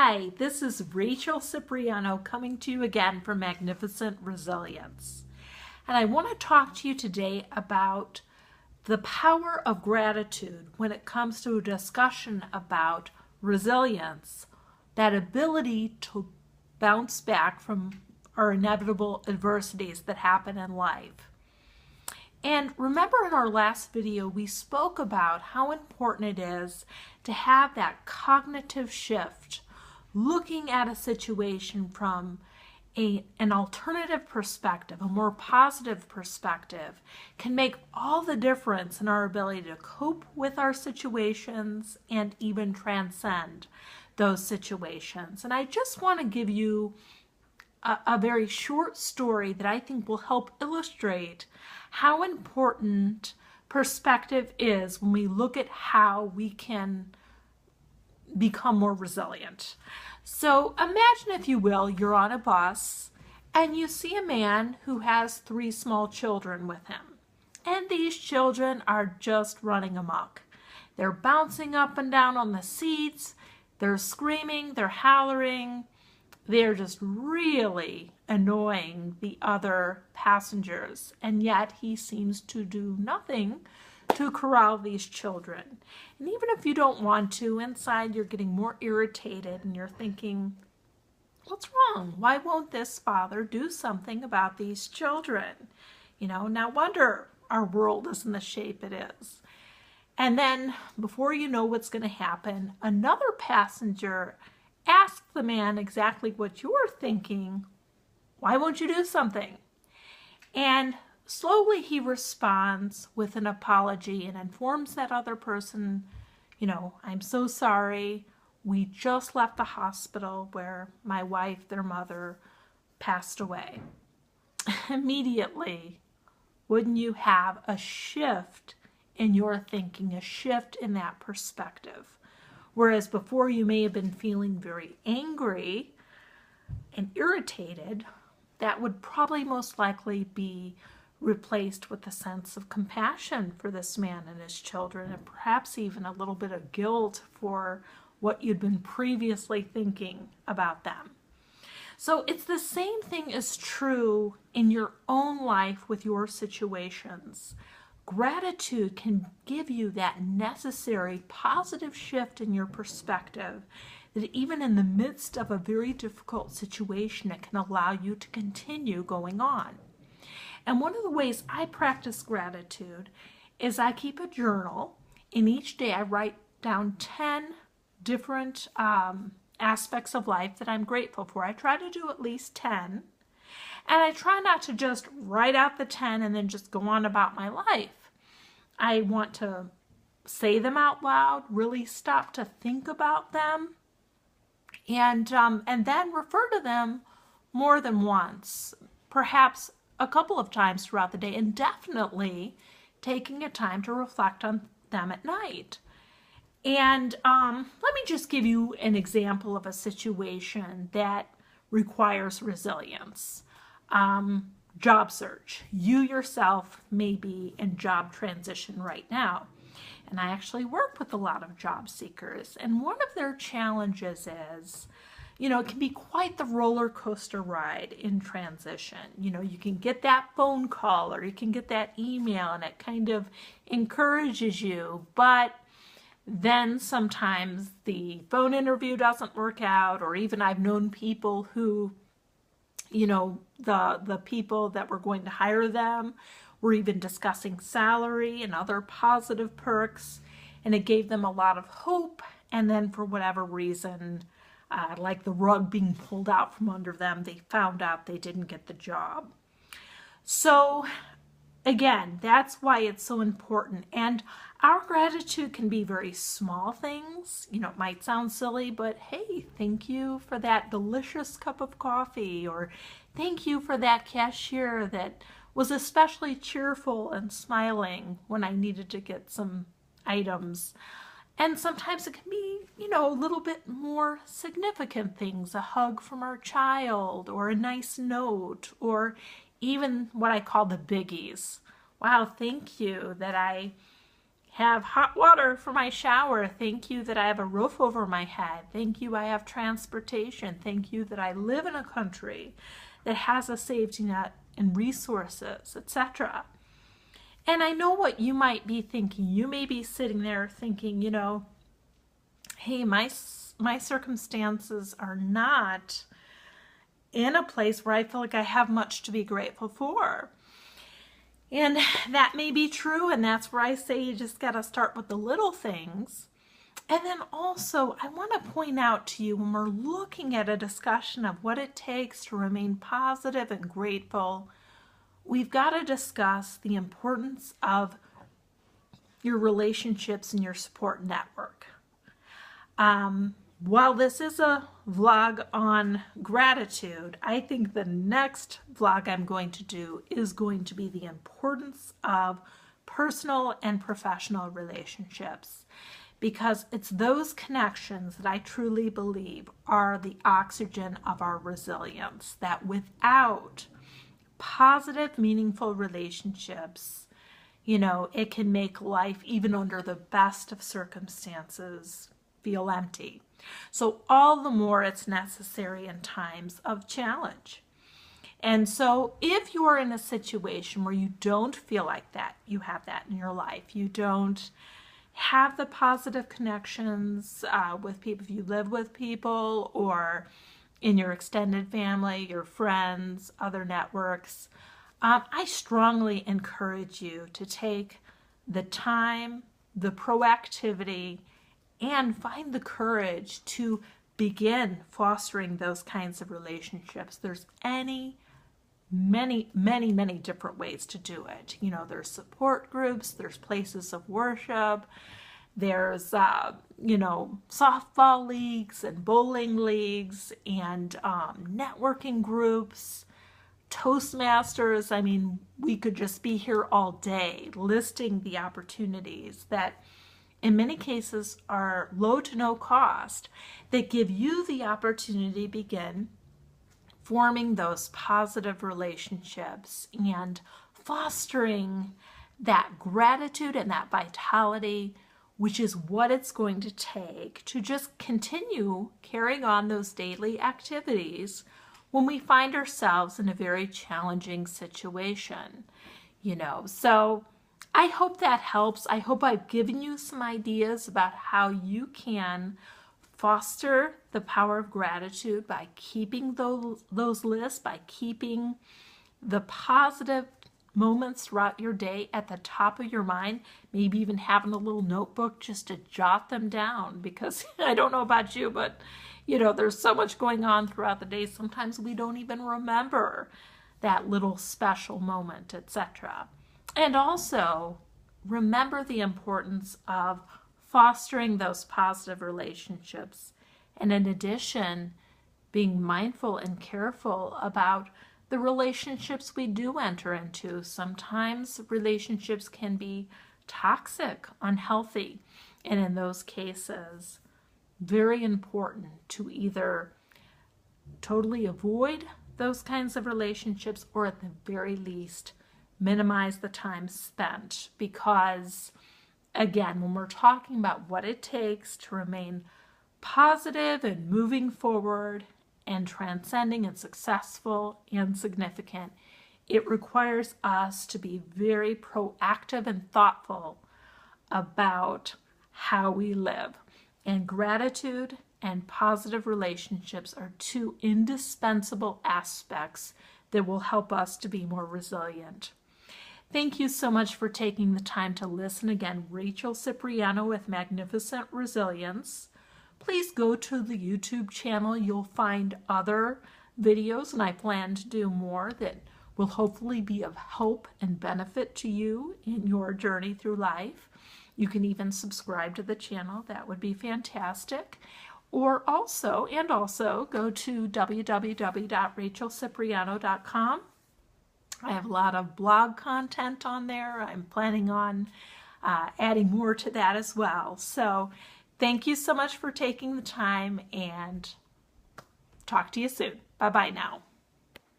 Hi, this is Rachel Cipriano coming to you again for Magnificent Resilience. And I want to talk to you today about the power of gratitude when it comes to a discussion about resilience, that ability to bounce back from our inevitable adversities that happen in life. And remember in our last video, we spoke about how important it is to have that cognitive shift, looking at a situation from an alternative perspective, a more positive perspective, can make all the difference in our ability to cope with our situations and even transcend those situations. And I just want to give you a very short story that I think will help illustrate how important perspective is when we look at how we can become more resilient. So imagine, if you will, you're on a bus and you see a man who has 3 small children with him. And these children are just running amok. They're bouncing up and down on the seats. They're screaming, they're hollering. They're just really annoying the other passengers, and yet he seems to do nothing to corral these children. And even if you don't want to, inside you're getting more irritated and you're thinking, what's wrong? Why won't this father do something about these children? No wonder our world is in the shape it is. And then before you know what's going to happen, another passenger asks the man exactly what you're thinking. Why won't you do something? And slowly he responds with an apology and informs that other person, I'm so sorry. We just left the hospital where my wife, their mother, passed away. Immediately, wouldn't you have a shift in your thinking, a shift in that perspective? Whereas before you may have been feeling very angry and irritated, that would probably most likely be replaced with a sense of compassion for this man and his children, and perhaps even a little bit of guilt for what you'd been previously thinking about them. So it's the same thing is true in your own life with your situations. Gratitude can give you that necessary positive shift in your perspective that even in the midst of a very difficult situation, it can allow you to continue going on. And one of the ways I practice gratitude is I keep a journal, and each day I write down 10 different aspects of life that I'm grateful for. I try to do at least 10. And I try not to just write out the 10 and then just go on about my life. I want to say them out loud, really stop to think about them, and then refer to them more than once, perhaps a couple of times throughout the day, and definitely taking a time to reflect on them at night. And let me just give you an example of a situation that requires resilience. Job search. You yourself may be in job transition right now. And I actually work with a lot of job seekers. And one of their challenges is, it can be quite the roller coaster ride in transition. You can get that phone call or you can get that email and it kind of encourages you. But then sometimes the phone interview doesn't work out, or even I've known people who the people that were going to hire them were even discussing salary and other positive perks, and it gave them a lot of hope. And then for whatever reason, like the rug being pulled out from under them, they found out they didn't get the job. So again, that's why it's so important. And our gratitude can be very small things. It might sound silly, but hey, thank you for that delicious cup of coffee, or thank you for that cashier that was especially cheerful and smiling when I needed to get some items. And sometimes it can be, a little bit more significant things, a hug from our child, or a nice note, or even what I call the biggies. Wow, thank you that I have hot water for my shower. Thank you that I have a roof over my head. Thank you I have transportation. Thank you that I live in a country that has a safety net and resources, etc. And I know what you might be thinking. You may be sitting there thinking, you know, hey, my circumstances are not in a place where I feel like I have much to be grateful for. And that may be true, and that's where I say you just got to start with the little things. And then also, I want to point out to you, when we're looking at a discussion of what it takes to remain positive and grateful, we've got to discuss the importance of your relationships and your support network. While this is a vlog on gratitude, I think the next vlog I'm going to do is going to be the importance of personal and professional relationships, because it's those connections that I truly believe are the oxygen of our resilience, that without positive, meaningful relationships, you know, it can make life, even under the best of circumstances, feel empty. So all the more it's necessary in times of challenge. And so if you're in a situation where you don't feel like that, you have that in your life, you don't have the positive connections with people, if you live with people or in your extended family, your friends, other networks, I strongly encourage you to take the time, the proactivity, and find the courage to begin fostering those kinds of relationships. There's many different ways to do it. You know, there's support groups, there's places of worship, there's, you know, softball leagues and bowling leagues and networking groups, Toastmasters. I mean, we could just be here all day listing the opportunities that in many cases are low to no cost that give you the opportunity to begin forming those positive relationships and fostering that gratitude and that vitality, which is what it's going to take to just continue carrying on those daily activities when we find ourselves in a very challenging situation, you know. So I hope that helps. I hope I've given you some ideas about how you can foster the power of gratitude by keeping those lists, by keeping the positive moments throughout your day at the top of your mind, maybe even having a little notebook just to jot them down, because I don't know about you, but you know, there's so much going on throughout the day. Sometimes we don't even remember that little special moment, etc. And also, remember the importance of fostering those positive relationships. And in addition, being mindful and careful about the relationships we do enter into. Sometimes relationships can be toxic, unhealthy, and in those cases, very important to either totally avoid those kinds of relationships or at the very least minimize the time spent, because again, when we're talking about what it takes to remain positive and moving forward and transcending and successful and significant, it requires us to be very proactive and thoughtful about how we live. And gratitude and positive relationships are two indispensable aspects that will help us to be more resilient. Thank you so much for taking the time to listen. Again, Rachel Cipriano with Magnificent Resilience. Please go to the YouTube channel. You'll find other videos, and I plan to do more that will hopefully be of help and benefit to you in your journey through life. You can even subscribe to the channel. That would be fantastic. Or also go to www.rachelcipriano.com. I have a lot of blog content on there. I'm planning on adding more to that as well. So thank you so much for taking the time, and talk to you soon. Bye-bye now.